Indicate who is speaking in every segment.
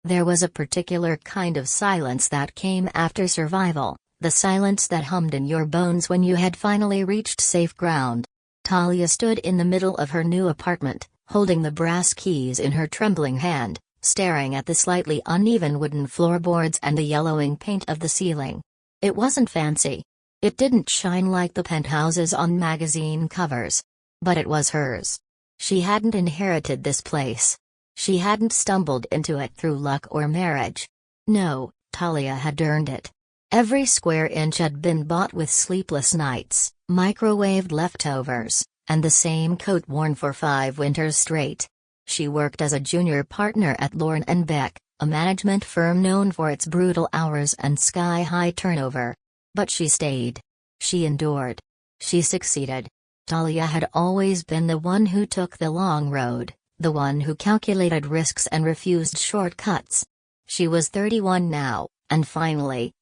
Speaker 1: There was a particular kind of silence that came after survival, the silence that hummed in your bones when you had finally reached safe ground. Talia stood in the middle of her new apartment, holding the brass keys in her trembling hand, staring at the slightly uneven wooden floorboards and the yellowing paint of the ceiling. It wasn't fancy. It didn't shine like the penthouses on magazine covers. But it was hers. She hadn't inherited this place. She hadn't stumbled into it through luck or marriage. No, Talia had earned it. Every square inch had been bought with sleepless nights, microwaved leftovers, and the same coat worn for 5 winters straight. She worked as a junior partner at Lorne & Beck, a management firm known for its brutal hours and sky-high turnover. But she stayed. She endured. She succeeded. Talia had always been the one who took the long road, the one who calculated risks and refused shortcuts. She was 31 now, and finally,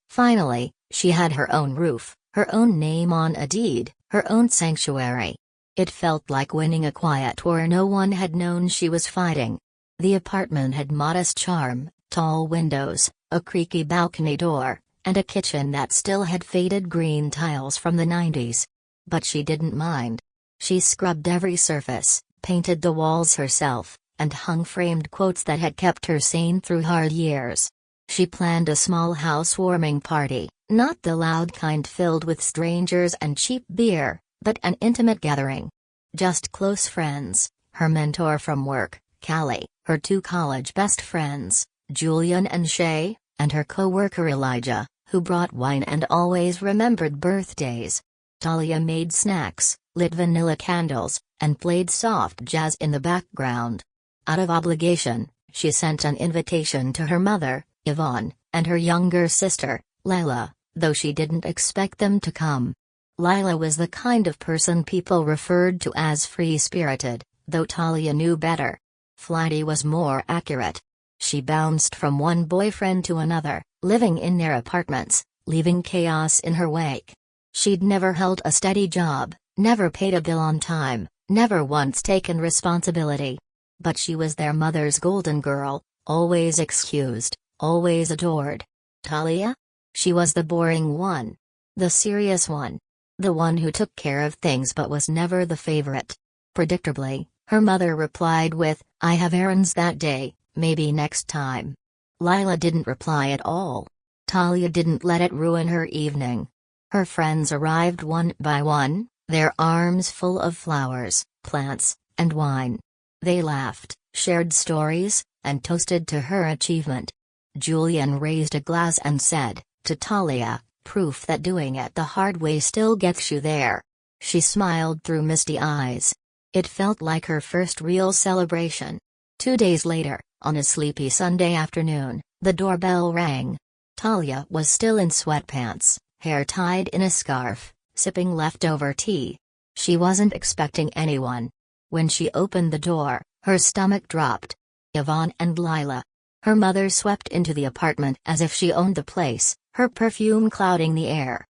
Speaker 1: she had her own roof, her own name on a deed, her own sanctuary. It felt like winning a quiet war no one had known she was fighting. The apartment had modest charm, tall windows, a creaky balcony door, and a kitchen that still had faded green tiles from the 90s. But she didn't mind. She scrubbed every surface, painted the walls herself, and hung framed quotes that had kept her sane through hard years. She planned a small housewarming party, not the loud kind filled with strangers and cheap beer, but an intimate gathering. Just close friends, her mentor from work, Callie, her 2 college best friends, Julian and Shay, and her co-worker Elijah, who brought wine and always remembered birthdays. Talia made snacks, lit vanilla candles, and played soft jazz in the background. Out of obligation, she sent an invitation to her mother, Yvonne, and her younger sister, Lila, though she didn't expect them to come. Lila was the kind of person people referred to as free-spirited, though Talia knew better. Flighty was more accurate. She bounced from one boyfriend to another, living in their apartments, leaving chaos in her wake. She'd never held a steady job, never paid a bill on time, never once taken responsibility. But she was their mother's golden girl, always excused, always adored. Talia? She was the boring one. The serious one. The one who took care of things but was never the favorite. Predictably, her mother replied with, "I have errands that day, maybe next time." Lila didn't reply at all. Talia didn't let it ruin her evening. Her friends arrived one by one, their arms full of flowers, plants, and wine. They laughed, shared stories, and toasted to her achievement. Julian raised a glass and said, to Talia, "Proof that doing it the hard way still gets you there." She smiled through misty eyes. It felt like her first real celebration. 2 days later, on a sleepy Sunday afternoon, the doorbell rang. Talia was still in sweatpants, hair tied in a scarf, sipping leftover tea. She wasn't expecting anyone. When she opened the door, her stomach dropped. Yvonne and Lila. Her mother swept into the apartment as if she owned the place, her perfume clouding the air.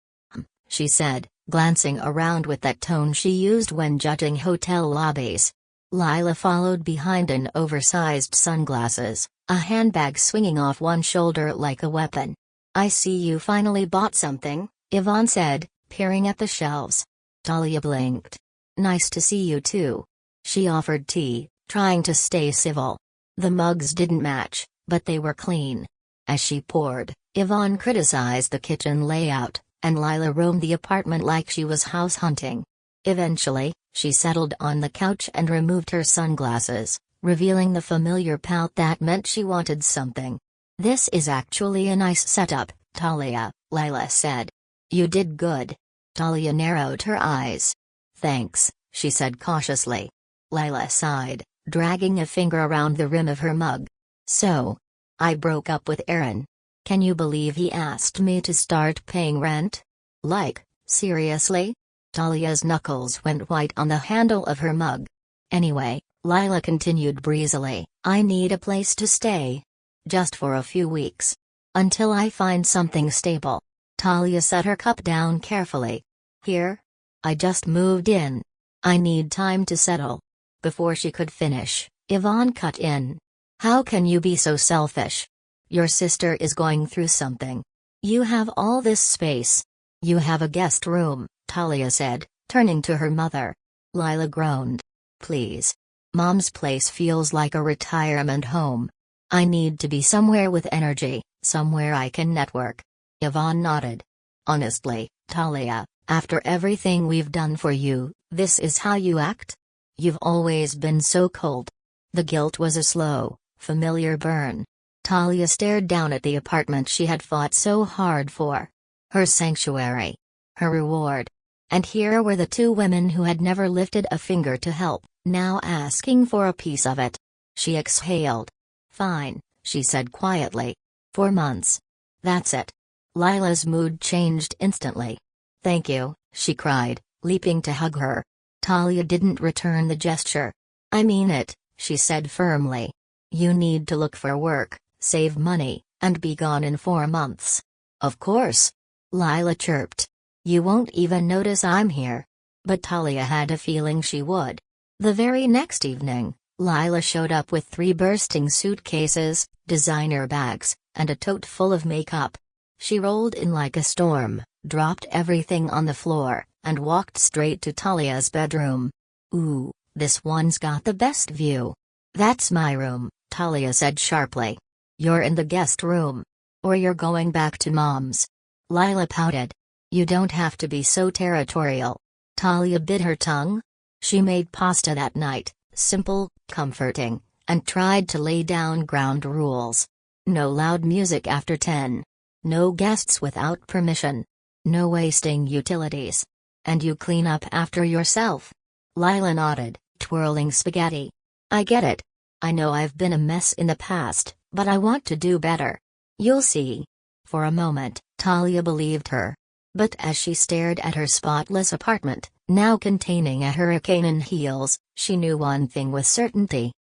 Speaker 1: She said, glancing around with that tone she used when judging hotel lobbies. Lila followed behind in oversized sunglasses, a handbag swinging off one shoulder like a weapon. "I see you finally bought something," Yvonne said, peering at the shelves. Talia blinked. "Nice to see you too." She offered tea, trying to stay civil. The mugs didn't match, but they were clean. As she poured, Yvonne criticized the kitchen layout, and Lila roamed the apartment like she was house hunting. Eventually, she settled on the couch and removed her sunglasses, revealing the familiar pout that meant she wanted something. "This is actually a nice setup, Talia," Lila said. "You did good." Talia narrowed her eyes. "Thanks," she said cautiously. Lila sighed, dragging a finger around the rim of her mug. "So, I broke up with Aaron. Can you believe he asked me to start paying rent? Like, seriously?" Talia's knuckles went white on the handle of her mug. "Anyway," Lila continued breezily, "I need a place to stay. Just for a few weeks. Until I find something stable." Talia set her cup down carefully. "Here? I just moved in. I need time to settle." Before she could finish, Yvonne cut in. "How can you be so selfish? Your sister is going through something. You have all this space. You have a guest room, Talia said, turning to her mother. Lila groaned. Please. Mom's place feels like a retirement home. I need to be somewhere with energy, somewhere I can network. Yvonne nodded. Honestly, Talia, after everything we've done for you, this is how you act? You've always been so cold. The guilt was a slow, familiar burn. Talia stared down at the apartment she had fought so hard for. Her sanctuary. Her reward. And here were the two women who had never lifted a finger to help, now asking for a piece of it. She exhaled. Fine, she said quietly. 4 months. That's it. Lila's mood changed instantly. Thank you, she cried, leaping to hug her. Talia didn't return the gesture. I mean it, she said firmly. You need to look for work, save money, and be gone in 4 months. Of course. Lila chirped. You won't even notice I'm here. But Talia had a feeling she would. The very next evening, Lila showed up with 3 bursting suitcases, designer bags, and a tote full of makeup. She rolled in like a storm, dropped everything on the floor, and walked straight to Talia's bedroom. Ooh, this one's got the best view. That's my room, Talia said sharply. You're in the guest room. Or you're going back to Mom's. Lila pouted. You don't have to be so territorial. Talia bit her tongue. She made pasta that night, simple, comforting, and tried to lay down ground rules. No loud music after 10. No guests without permission. No wasting utilities. And you clean up after yourself. Lila nodded, twirling spaghetti. I get it. I know I've been a mess in the past, but I want to do better. You'll see. For a moment, Talia believed her. But as she stared at her spotless apartment, now containing a hurricane in heels, she knew one thing with certainty.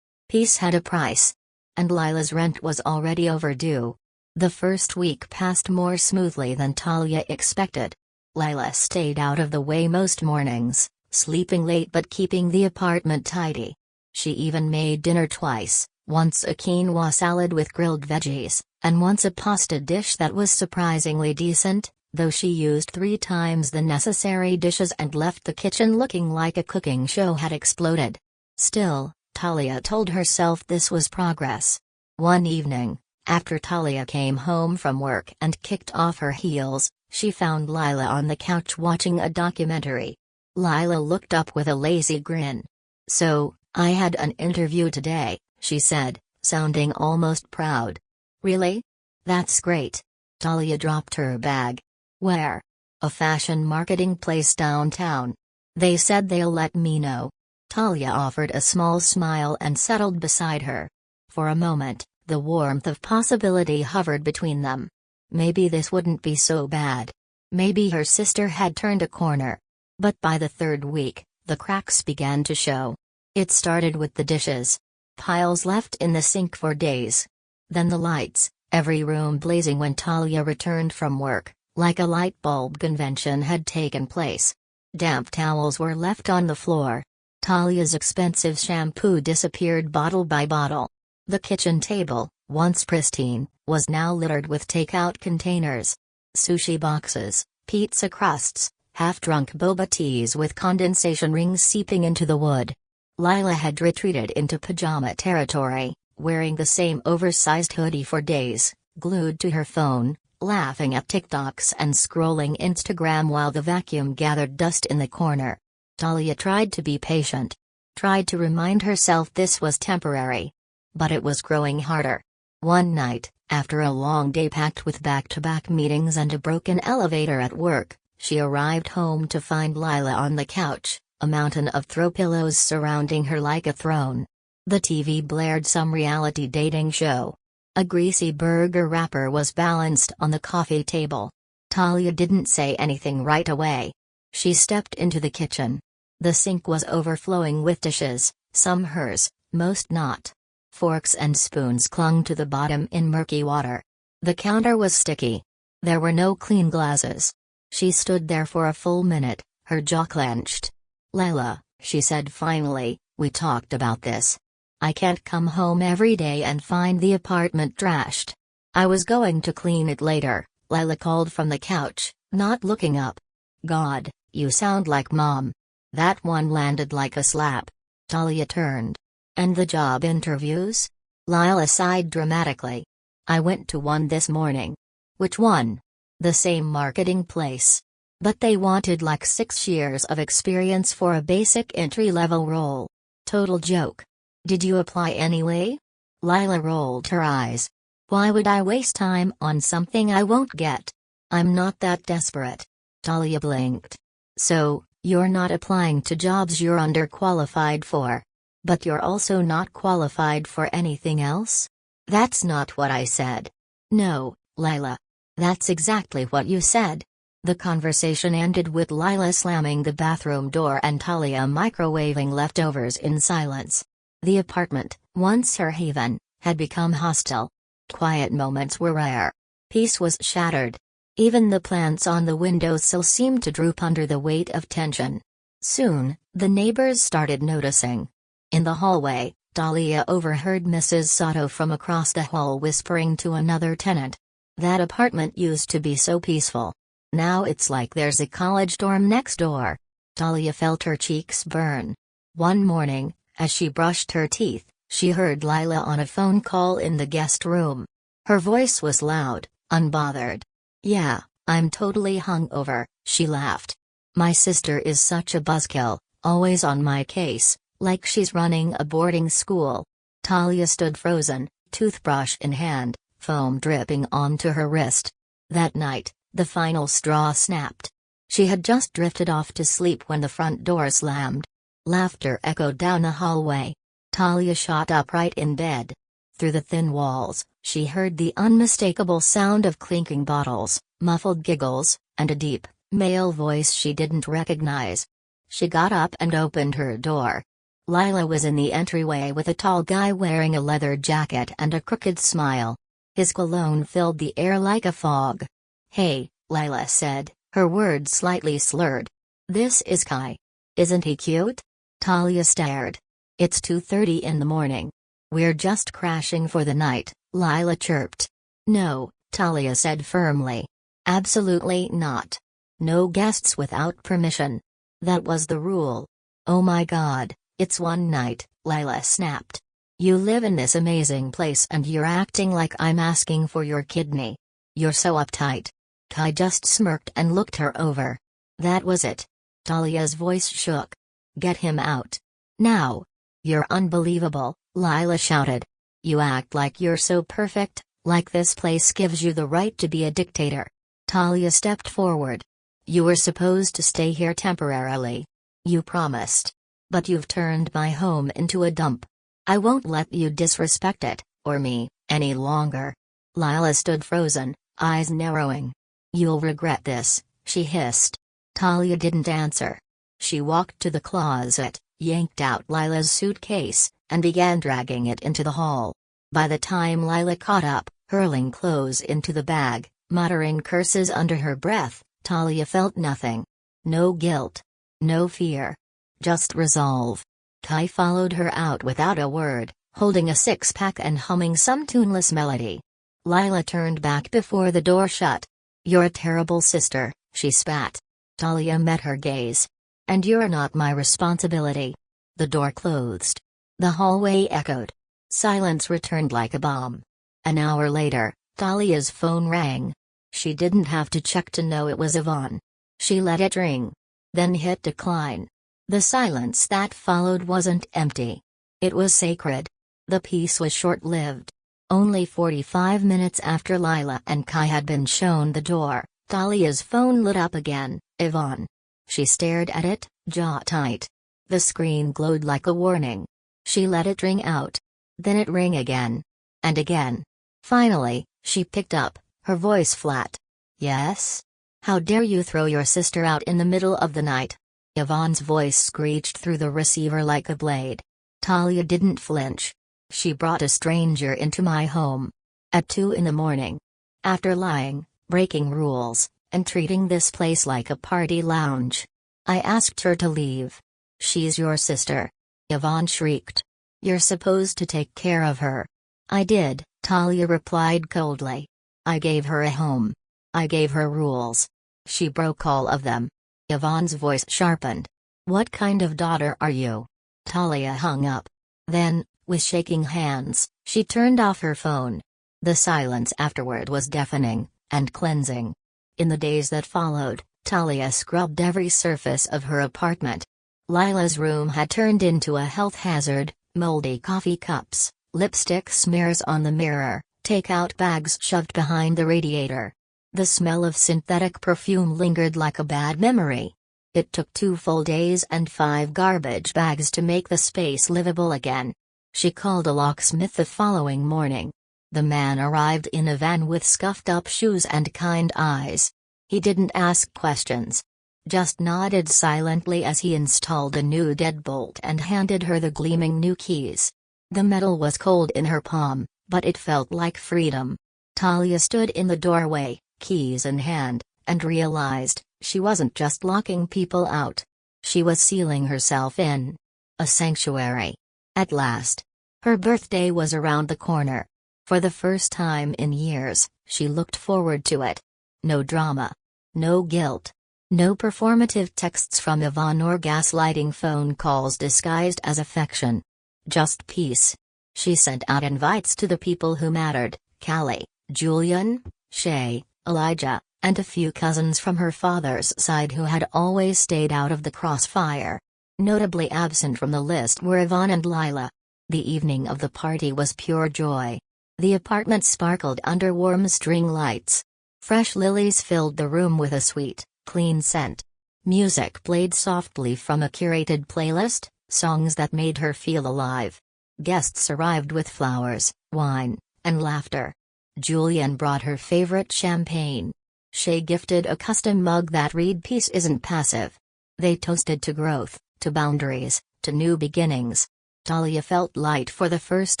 Speaker 1: Peace had a price. And Lila's rent was already overdue. The first week passed more smoothly than Talia expected. Lila stayed out of the way most mornings, sleeping late but keeping the apartment tidy. She even made dinner twice, once a quinoa salad with grilled veggies, and once a pasta dish that was surprisingly decent, though she used 3 times the necessary dishes and left the kitchen looking like a cooking show had exploded. Still, Talia told herself this was progress. One evening, after Talia came home from work and kicked off her heels, she found Lila on the couch watching a documentary. Lila looked up with a lazy grin. So, I had an interview today, she said, sounding almost proud. Really? That's great. Talia dropped her bag. Where? A fashion marketing place downtown. They said they'll let me know. Talia offered a small smile and settled beside her. For a moment, the warmth of possibility hovered between them. Maybe this wouldn't be so bad. Maybe her sister had turned a corner. But by the 3rd week, the cracks began to show. It started with the dishes. Piles left in the sink for days. Then the lights, every room blazing when Talia returned from work, like a light bulb convention had taken place. Damp towels were left on the floor. Talia's expensive shampoo disappeared bottle by bottle. The kitchen table, once pristine, was now littered with takeout containers. Sushi boxes, pizza crusts, half-drunk boba teas with condensation rings seeping into the wood. Lila had retreated into pajama territory, wearing the same oversized hoodie for days, glued to her phone, laughing at TikToks and scrolling Instagram while the vacuum gathered dust in the corner. Talia tried to be patient. Tried to remind herself this was temporary. But it was growing harder. One night, after a long day packed with back-to-back meetings and a broken elevator at work, she arrived home to find Lila on the couch, a mountain of throw pillows surrounding her like a throne. The TV blared some reality dating show. A greasy burger wrapper was balanced on the coffee table. Talia didn't say anything right away. She stepped into the kitchen. The sink was overflowing with dishes, some hers, most not. Forks and spoons clung to the bottom in murky water. The counter was sticky. There were no clean glasses. She stood there for a full minute, her jaw clenched. Lila, she said finally, we talked about this. I can't come home every day and find the apartment trashed. I was going to clean it later, Lila called from the couch, not looking up. God, you sound like Mom. That one landed like a slap. Talia turned. And the job interviews? Lila sighed dramatically. I went to one this morning. Which one? The same marketing place. But they wanted like 6 years of experience for a basic entry-level role. Total joke. Did you apply anyway? Lila rolled her eyes. Why would I waste time on something I won't get? I'm not that desperate. Talia blinked. So, you're not applying to jobs you're underqualified for. But you're also not qualified for anything else? That's not what I said. No, Lila. That's exactly what you said. The conversation ended with Lila slamming the bathroom door and Talia microwaving leftovers in silence. The apartment, once her haven, had become hostile. Quiet moments were rare. Peace was shattered. Even the plants on the windowsill seemed to droop under the weight of tension. Soon, the neighbors started noticing. In the hallway, Talia overheard Mrs. Sato from across the hall whispering to another tenant. That apartment used to be so peaceful. Now it's like there's a college dorm next door. Talia felt her cheeks burn. One morning, as she brushed her teeth, she heard Lila on a phone call in the guest room. Her voice was loud, unbothered. Yeah, I'm totally hungover, she laughed. My sister is such a buzzkill, always on my case, like she's running a boarding school. Talia stood frozen, toothbrush in hand, foam dripping onto her wrist. That night, the final straw snapped. She had just drifted off to sleep when the front door slammed. Laughter echoed down the hallway. Talia shot upright in bed. Through the thin walls, she heard the unmistakable sound of clinking bottles, muffled giggles, and a deep, male voice she didn't recognize. She got up and opened her door. Lila was in the entryway with a tall guy wearing a leather jacket and a crooked smile. His cologne filled the air like a fog. Hey, Lila said, her words slightly slurred. This is Kai. Isn't he cute? Talia stared. It's 2:30 in the morning. We're just crashing for the night, Lila chirped. No, Talia said firmly. Absolutely not. No guests without permission. That was the rule. Oh my God, it's one night, Lila snapped. You live in this amazing place and you're acting like I'm asking for your kidney. You're so uptight. Kai just smirked and looked her over. That was it. Talia's voice shook. Get him out. Now. You're unbelievable, Lila shouted. You act like you're so perfect, like this place gives you the right to be a dictator. Talia stepped forward. You were supposed to stay here temporarily. You promised. But you've turned my home into a dump. I won't let you disrespect it, or me, any longer. Lila stood frozen, eyes narrowing. You'll regret this, she hissed. Talia didn't answer. She walked to the closet, yanked out Lila's suitcase, and began dragging it into the hall. By the time Lila caught up, hurling clothes into the bag, muttering curses under her breath, Talia felt nothing. No guilt. No fear. Just resolve. Kai followed her out without a word, holding a six-pack and humming some tuneless melody. Lila turned back before the door shut. You're a terrible sister, she spat. Talia met her gaze. And you're not my responsibility. The door closed. The hallway echoed. Silence returned like a bomb. An hour later, Talia's phone rang. She didn't have to check to know it was Yvonne. She let it ring. Then hit decline. The silence that followed wasn't empty. It was sacred. The peace was short-lived. Only 45 minutes after Lila and Kai had been shown the door, Talia's phone lit up again. Yvonne. She stared at it, jaw tight. The screen glowed like a warning. She let it ring out. Then it rang again. And again. Finally, she picked up, her voice flat. Yes? How dare you throw your sister out in the middle of the night? Yvonne's voice screeched through the receiver like a blade. Talia didn't flinch. She brought a stranger into my home. At 2 in the morning. After lying, breaking rules, and treating this place like a party lounge. I asked her to leave. She's your sister. Yvonne shrieked. You're supposed to take care of her. I did, Talia replied coldly. I gave her a home. I gave her rules. She broke all of them. Yvonne's voice sharpened. What kind of daughter are you? Talia hung up. Then, with shaking hands, she turned off her phone. The silence afterward was deafening and cleansing. In the days that followed, Talia scrubbed every surface of her apartment. Lila's room had turned into a health hazard: moldy coffee cups, lipstick smears on the mirror, takeout bags shoved behind the radiator. The smell of synthetic perfume lingered like a bad memory. It took 2 full days and 5 garbage bags to make the space livable again. She called a locksmith the following morning. The man arrived in a van with scuffed-up shoes and kind eyes. He didn't ask questions. Just nodded silently as he installed a new deadbolt and handed her the gleaming new keys. The metal was cold in her palm, but it felt like freedom. Talia stood in the doorway, keys in hand, and realized she wasn't just locking people out. She was sealing herself in a sanctuary. At last. Her birthday was around the corner. For the first time in years, she looked forward to it. No drama. No guilt. No performative texts from Yvonne or gaslighting phone calls disguised as affection. Just peace. She sent out invites to the people who mattered: Callie, Julian, Shay, Elijah, and a few cousins from her father's side who had always stayed out of the crossfire. Notably absent from the list were Yvonne and Lila. The evening of the party was pure joy. The apartment sparkled under warm string lights. Fresh lilies filled the room with a sweet, clean scent. Music played softly from a curated playlist, songs that made her feel alive. Guests arrived with flowers, wine, and laughter. Julian brought her favorite champagne. Shay gifted a custom mug that read "Peace isn't passive." They toasted to growth, to boundaries, to new beginnings. Talia felt light for the first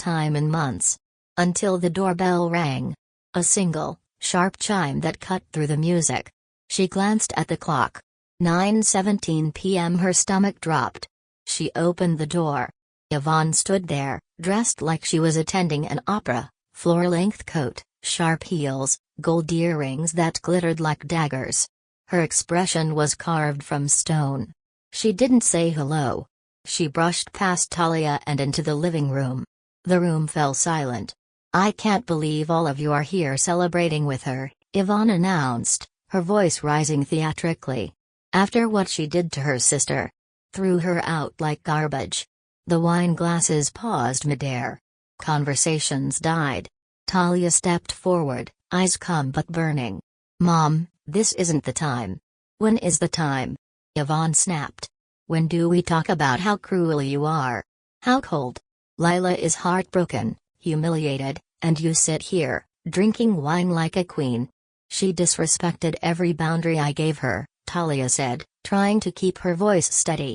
Speaker 1: time in months. Until the doorbell rang. A single, sharp chime that cut through the music. She glanced at the clock. 9:17 p.m. Her stomach dropped. She opened the door. Yvonne stood there, dressed like she was attending an opera: floor-length coat, sharp heels, gold earrings that glittered like daggers. Her expression was carved from stone. She didn't say hello. She brushed past Talia and into the living room. The room fell silent. "I can't believe all of you are here celebrating with her," Yvonne announced, her voice rising theatrically. "After what she did to her sister. Threw her out like garbage." The wine glasses paused midair. Conversations died. Talia stepped forward, eyes calm but burning. "Mom, this isn't the time." "When is the time?" Yvonne snapped. "When do we talk about how cruel you are? How cold? Lila is heartbroken, humiliated, and you sit here, drinking wine like a queen." "She disrespected every boundary I gave her," Talia said, trying to keep her voice steady.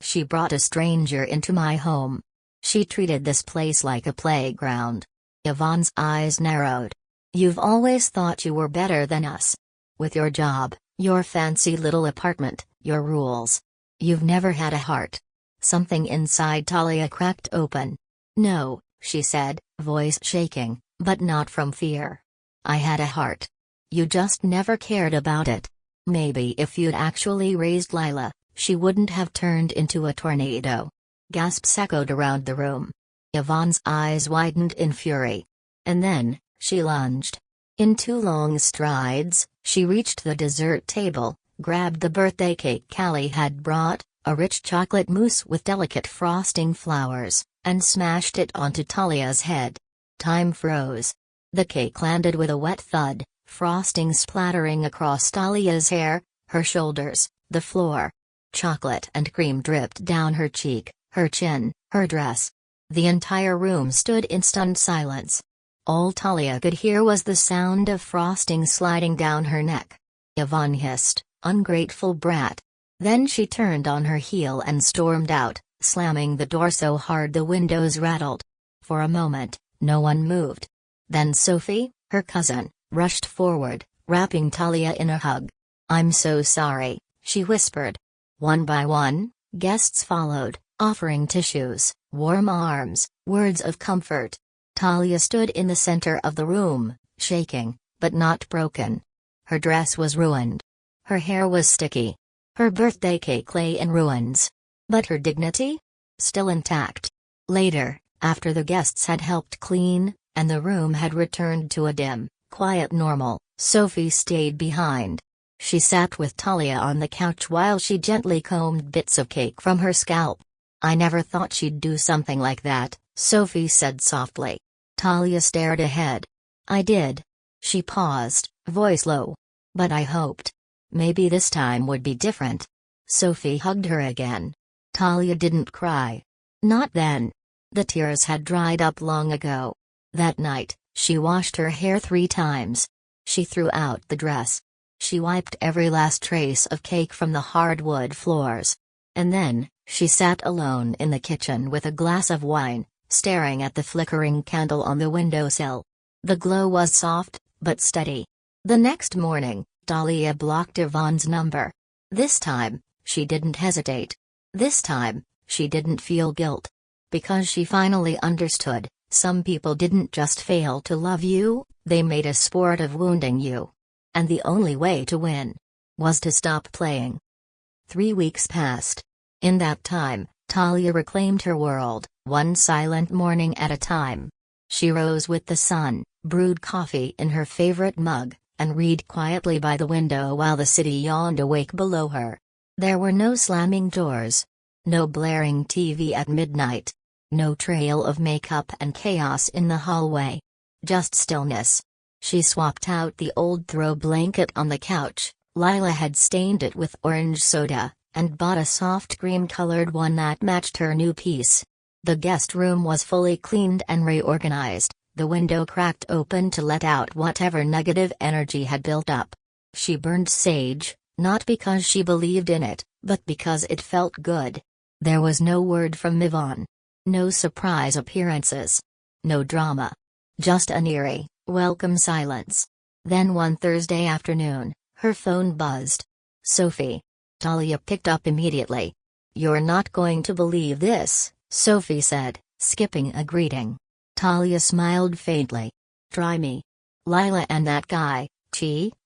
Speaker 1: "She brought a stranger into my home. She treated this place like a playground." Yvonne's eyes narrowed. "You've always thought you were better than us. With your job, your fancy little apartment, your rules. You've never had a heart." Something inside Talia cracked open. "No," she said, voice shaking, but not from fear. "I had a heart. You just never cared about it. Maybe if you'd actually raised Lila, she wouldn't have turned into a tornado." Gasps echoed around the room. Yvonne's eyes widened in fury. And then, she lunged. In 2 long strides, she reached the dessert table, grabbed the birthday cake Callie had brought, a rich chocolate mousse with delicate frosting flowers, and smashed it onto Talia's head. Time froze. The cake landed with a wet thud, frosting splattering across Talia's hair, her shoulders, the floor. Chocolate and cream dripped down her cheek, her chin, her dress. The entire room stood in stunned silence. All Talia could hear was the sound of frosting sliding down her neck. Yvonne hissed, "Ungrateful brat." Then she turned on her heel and stormed out, slamming the door so hard the windows rattled. For a moment, no one moved. Then Sophie, her cousin, rushed forward, wrapping Talia in a hug. "I'm so sorry," she whispered. One by one, guests followed, offering tissues, warm arms, words of comfort. Talia stood in the center of the room, shaking, but not broken. Her dress was ruined. Her hair was sticky. Her birthday cake lay in ruins. But her dignity? Still intact. Later, after the guests had helped clean, and the room had returned to a dim, quiet normal, Sophie stayed behind. She sat with Talia on the couch while she gently combed bits of cake from her scalp. "I never thought she'd do something like that," Sophie said softly. Talia stared ahead. "I did." She paused, voice low. "But I hoped. Maybe this time would be different." Sophie hugged her again. Talia didn't cry. Not then. The tears had dried up long ago. That night, she washed her hair 3 times. She threw out the dress. She wiped every last trace of cake from the hardwood floors. And then, she sat alone in the kitchen with a glass of wine, staring at the flickering candle on the windowsill. The glow was soft, but steady. The next morning, Talia blocked Yvonne's number. This time, she didn't hesitate. This time, she didn't feel guilt. Because she finally understood, some people didn't just fail to love you, they made a sport of wounding you. And the only way to win was to stop playing. 3 weeks passed. In that time, Talia reclaimed her world, one silent morning at a time. She rose with the sun, brewed coffee in her favorite mug, and read quietly by the window while the city yawned awake below her. There were no slamming doors. No blaring TV at midnight. No trail of makeup and chaos in the hallway. Just stillness. She swapped out the old throw blanket on the couch, Lila had stained it with orange soda, and bought a soft cream-colored one that matched her new piece. The guest room was fully cleaned and reorganized, the window cracked open to let out whatever negative energy had built up. She burned sage, not because she believed in it, but because it felt good. There was no word from Yvonne. No surprise appearances. No drama. Just an eerie, welcome silence. Then one Thursday afternoon, her phone buzzed. "Sophie." Talia picked up immediately. "You're not going to believe this," Sophie said, skipping a greeting. Talia smiled faintly. "Try me." "Lila and that guy,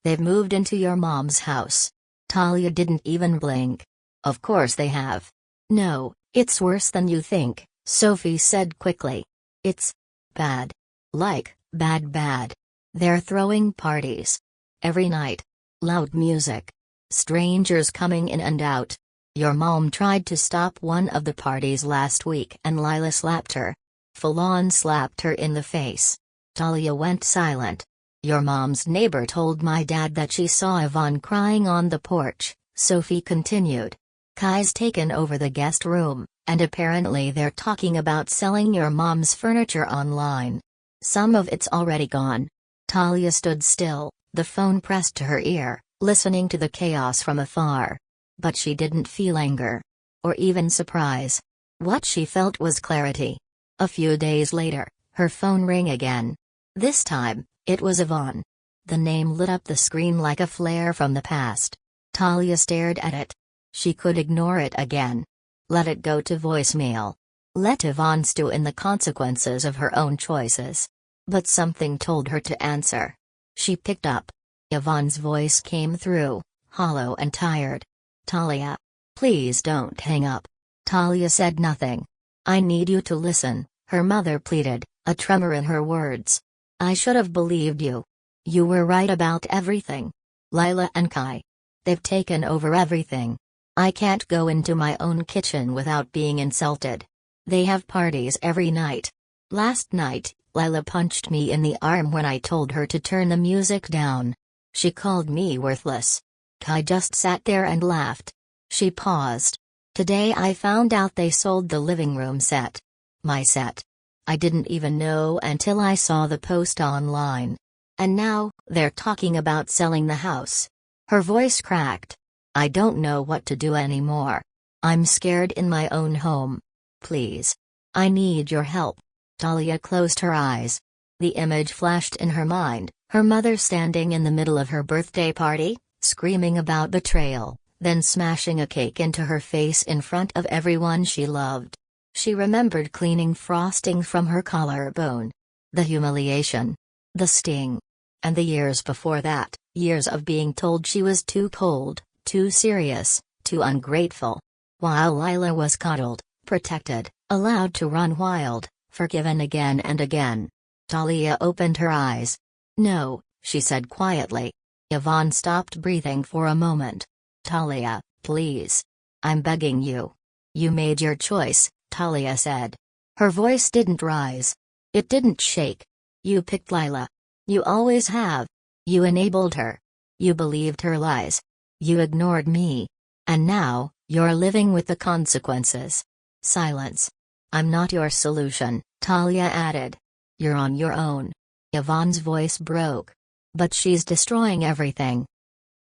Speaker 1: they've moved into your mom's house." Talia didn't even blink. "Of course they have." "No, it's worse than you think," Sophie said quickly. "It's bad. Like, bad. They're throwing parties. Every night. Loud music. Strangers coming in and out. Your mom tried to stop one of the parties last week and Lila slapped her. Full-on slapped her in the face." Talia went silent. "Your mom's neighbor told my dad that she saw Yvonne crying on the porch," Sophie continued. "Kai's taken over the guest room, and apparently they're talking about selling your mom's furniture online. Some of it's already gone." Talia stood still, the phone pressed to her ear, listening to the chaos from afar. But she didn't feel anger. Or even surprise. What she felt was clarity. A few days later, her phone rang again. This time, it was Yvonne. The name lit up the screen like a flare from the past. Talia stared at it. She could ignore it again. Let it go to voicemail. Let Yvonne stew in the consequences of her own choices. But something told her to answer. She picked up. Yvonne's voice came through, hollow and tired. "Talia. Please don't hang up." Talia said nothing. "I need you to listen," her mother pleaded, a tremor in her words. "I should have believed you. You were right about everything. Lila and Kai. They've taken over everything. I can't go into my own kitchen without being insulted. They have parties every night. Last night, Lila punched me in the arm when I told her to turn the music down. She called me worthless. Kai just sat there and laughed." She paused. "Today I found out they sold the living room set. My set. I didn't even know until I saw the post online. And now, they're talking about selling the house." Her voice cracked. "I don't know what to do anymore. I'm scared in my own home. Please. I need your help." Talia closed her eyes. The image flashed in her mind, her mother standing in the middle of her birthday party, screaming about betrayal, then smashing a cake into her face in front of everyone she loved. She remembered cleaning frosting from her collarbone. The humiliation. The sting. And the years before that, years of being told she was too cold, too serious, too ungrateful. While Lila was coddled, protected, allowed to run wild, forgiven again and again. Talia opened her eyes. "No," she said quietly. Yvonne stopped breathing for a moment. "Talia, please. I'm begging you." "You made your choice," Talia said. Her voice didn't rise. It didn't shake. "You picked Lila. You always have. You enabled her. You believed her lies. You ignored me. And now, you're living with the consequences." Silence. "I'm not your solution," Talia added. "You're on your own." Yvonne's voice broke. "But she's destroying everything."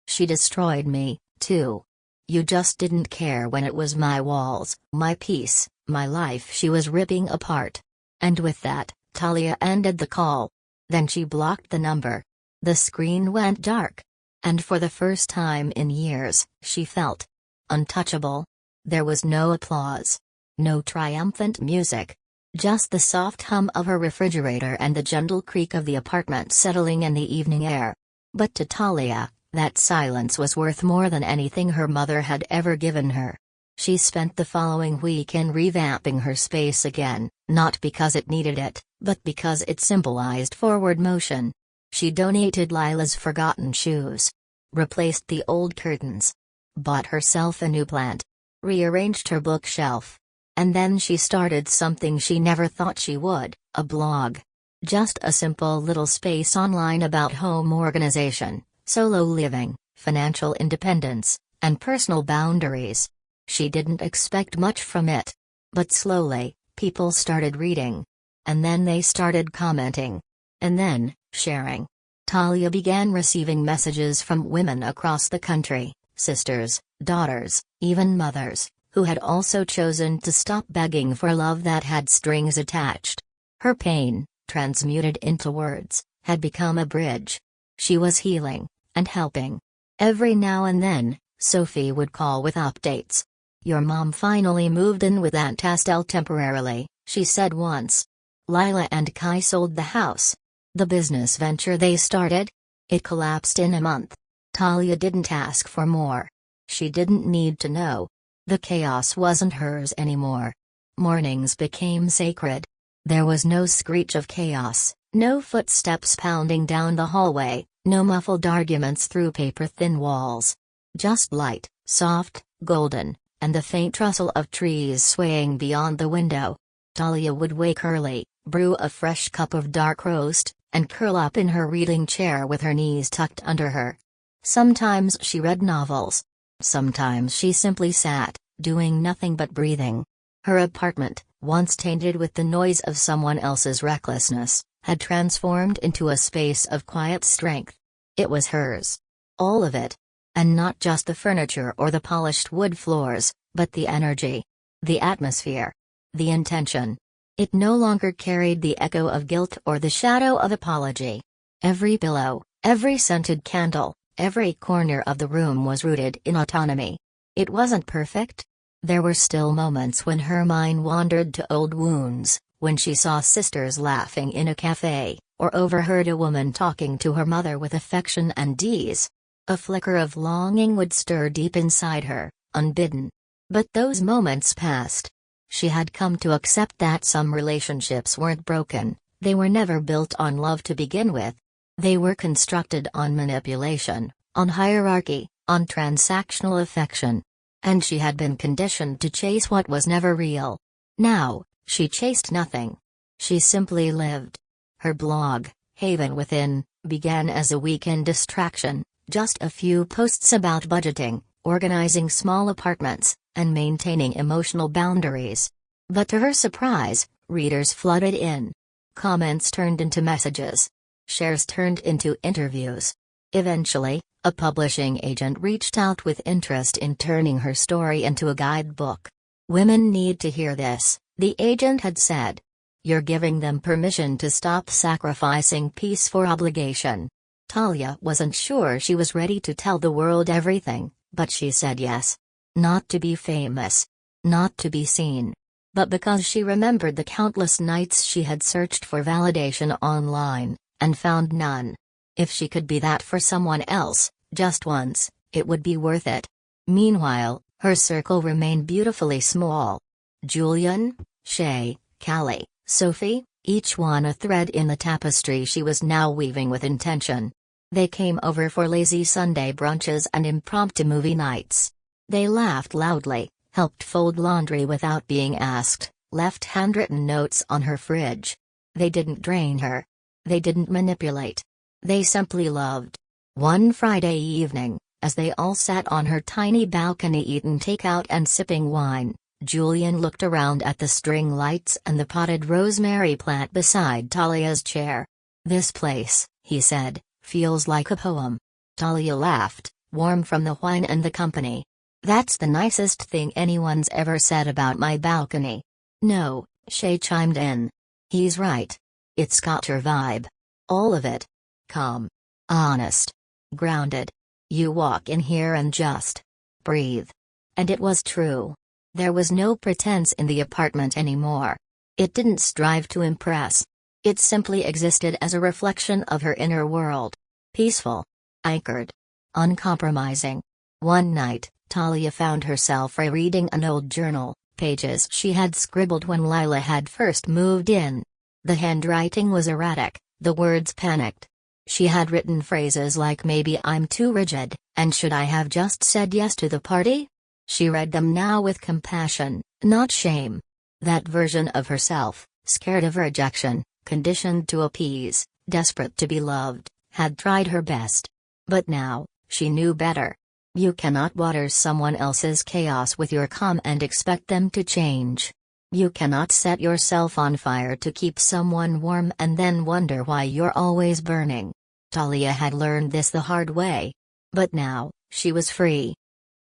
Speaker 1: "She destroyed me, too. You just didn't care when it was my walls, my peace, my life she was ripping apart." And with that, Talia ended the call. Then she blocked the number. The screen went dark. And for the first time in years, she felt untouchable. There was no applause. No triumphant music. Just the soft hum of her refrigerator and the gentle creak of the apartment settling in the evening air. But to Talia, that silence was worth more than anything her mother had ever given her. She spent the following weekend revamping her space again, not because it needed it, but because it symbolized forward motion. She donated Lila's forgotten shoes. Replaced the old curtains. Bought herself a new plant. Rearranged her bookshelf. And then she started something she never thought she would, a blog. Just a simple little space online about home organization, solo living, financial independence, and personal boundaries. She didn't expect much from it. But slowly, people started reading. And then they started commenting. And then, sharing. Talia began receiving messages from women across the country, sisters, daughters, even mothers, who had also chosen to stop begging for love that had strings attached. Her pain, transmuted into words, had become a bridge. She was healing, and helping. Every now and then, Sophie would call with updates. "Your mom finally moved in with Aunt Estelle temporarily," she said once. Lila and Kai sold the house. The business venture they started? It collapsed in a month. Talia didn't ask for more. She didn't need to know. The chaos wasn't hers anymore. Mornings became sacred. There was no screech of chaos, no footsteps pounding down the hallway, no muffled arguments through paper-thin walls. Just light, soft, golden, and the faint rustle of trees swaying beyond the window. Talia would wake early, brew a fresh cup of dark roast, and curl up in her reading chair with her knees tucked under her. Sometimes she read novels. Sometimes she simply sat, doing nothing but breathing. Her apartment, once tainted with the noise of someone else's recklessness, had transformed into a space of quiet strength. It was hers. All of it. And not just the furniture or the polished wood floors, but the energy. The atmosphere. The intention. It no longer carried the echo of guilt or the shadow of apology. Every pillow, every scented candle, every corner of the room was rooted in autonomy. It wasn't perfect. There were still moments when her mind wandered to old wounds, when she saw sisters laughing in a cafe, or overheard a woman talking to her mother with affection and ease. A flicker of longing would stir deep inside her, unbidden. But those moments passed. She had come to accept that some relationships weren't broken, they were never built on love to begin with. They were constructed on manipulation, on hierarchy, on transactional affection. And she had been conditioned to chase what was never real. Now, she chased nothing. She simply lived. Her blog, Haven Within, began as a weekend distraction, just a few posts about budgeting, organizing small apartments, and maintaining emotional boundaries. But to her surprise, readers flooded in. Comments turned into messages. Shares turned into interviews. Eventually, a publishing agent reached out with interest in turning her story into a guidebook. "Women need to hear this," the agent had said. "You're giving them permission to stop sacrificing peace for obligation." Talia wasn't sure she was ready to tell the world everything, but she said yes. Not to be famous. Not to be seen. but because she remembered the countless nights she had searched for validation online, and found none. If she could be that for someone else, just once, it would be worth it. Meanwhile, her circle remained beautifully small. Julian, Shay, Callie, Sophie, each one a thread in the tapestry she was now weaving with intention. They came over for lazy Sunday brunches and impromptu movie nights. They laughed loudly, helped fold laundry without being asked, left handwritten notes on her fridge. They didn't drain her. They didn't manipulate. They simply loved. One Friday evening, as they all sat on her tiny balcony eating takeout and sipping wine, Julian looked around at the string lights and the potted rosemary plant beside Talia's chair. "This place," he said, "feels like a poem." Talia laughed, warm from the wine and the company. "That's the nicest thing anyone's ever said about my balcony." "No," Shay chimed in. "He's right. It's got your vibe. All of it. Calm. Honest. Grounded. You walk in here and just breathe." And it was true. There was no pretense in the apartment anymore. It didn't strive to impress. It simply existed as a reflection of her inner world. Peaceful. Anchored. Uncompromising. One night, Talia found herself rereading an old journal, pages she had scribbled when Lila had first moved in. The handwriting was erratic, the words panicked. She had written phrases like "maybe I'm too rigid," and "should I have just said yes to the party?" She read them now with compassion, not shame. That version of herself, scared of rejection, conditioned to appease, desperate to be loved, had tried her best. But now, she knew better. You cannot water someone else's chaos with your calm and expect them to change. You cannot set yourself on fire to keep someone warm and then wonder why you're always burning. Talia had learned this the hard way. But now, she was free.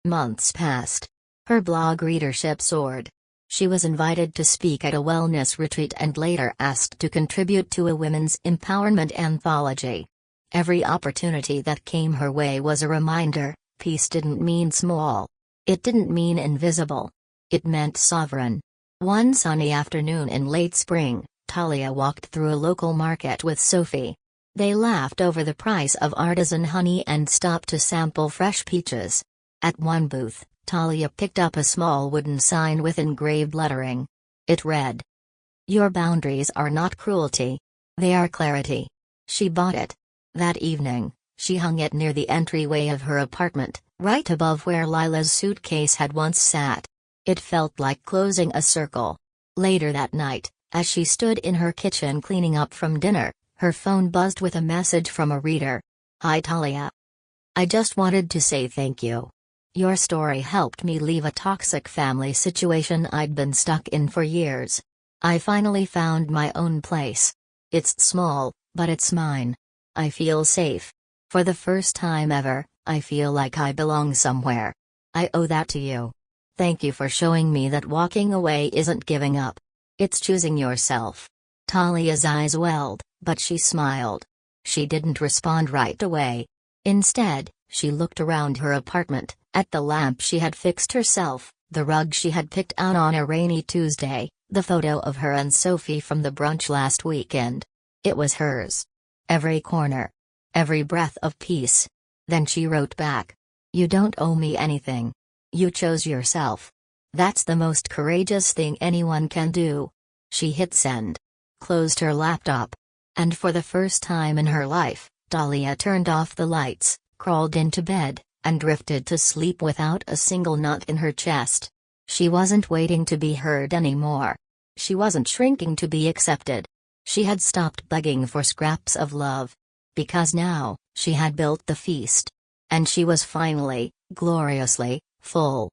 Speaker 1: Months passed. Her blog readership soared. She was invited to speak at a wellness retreat and later asked to contribute to a women's empowerment anthology. Every opportunity that came her way was a reminder: peace didn't mean small. It didn't mean invisible. It meant sovereign. One sunny afternoon in late spring, Talia walked through a local market with Sophie. They laughed over the price of artisan honey and stopped to sample fresh peaches. At one booth, Talia picked up a small wooden sign with engraved lettering. It read, "Your boundaries are not cruelty. They are clarity." She bought it. That evening, she hung it near the entryway of her apartment, right above where Lila's suitcase had once sat. It felt like closing a circle. Later that night, as she stood in her kitchen cleaning up from dinner, her phone buzzed with a message from a reader. "Hi Talia. I just wanted to say thank you. Your story helped me leave a toxic family situation I'd been stuck in for years. I finally found my own place. It's small, but it's mine. I feel safe. For the first time ever, I feel like I belong somewhere. I owe that to you. Thank you for showing me that walking away isn't giving up. It's choosing yourself." Talia's eyes welled, but she smiled. She didn't respond right away. Instead, she looked around her apartment, at the lamp she had fixed herself, the rug she had picked out on a rainy Tuesday, the photo of her and Sophie from the brunch last weekend. It was hers. Every corner. Every breath of peace. Then she wrote back, "You don't owe me anything. You chose yourself. That's the most courageous thing anyone can do." She hit send. Closed her laptop. And for the first time in her life, Talia turned off the lights, crawled into bed, and drifted to sleep without a single knot in her chest. She wasn't waiting to be heard anymore. She wasn't shrinking to be accepted. She had stopped begging for scraps of love. Because now, she had built the feast. And she was finally, gloriously, full.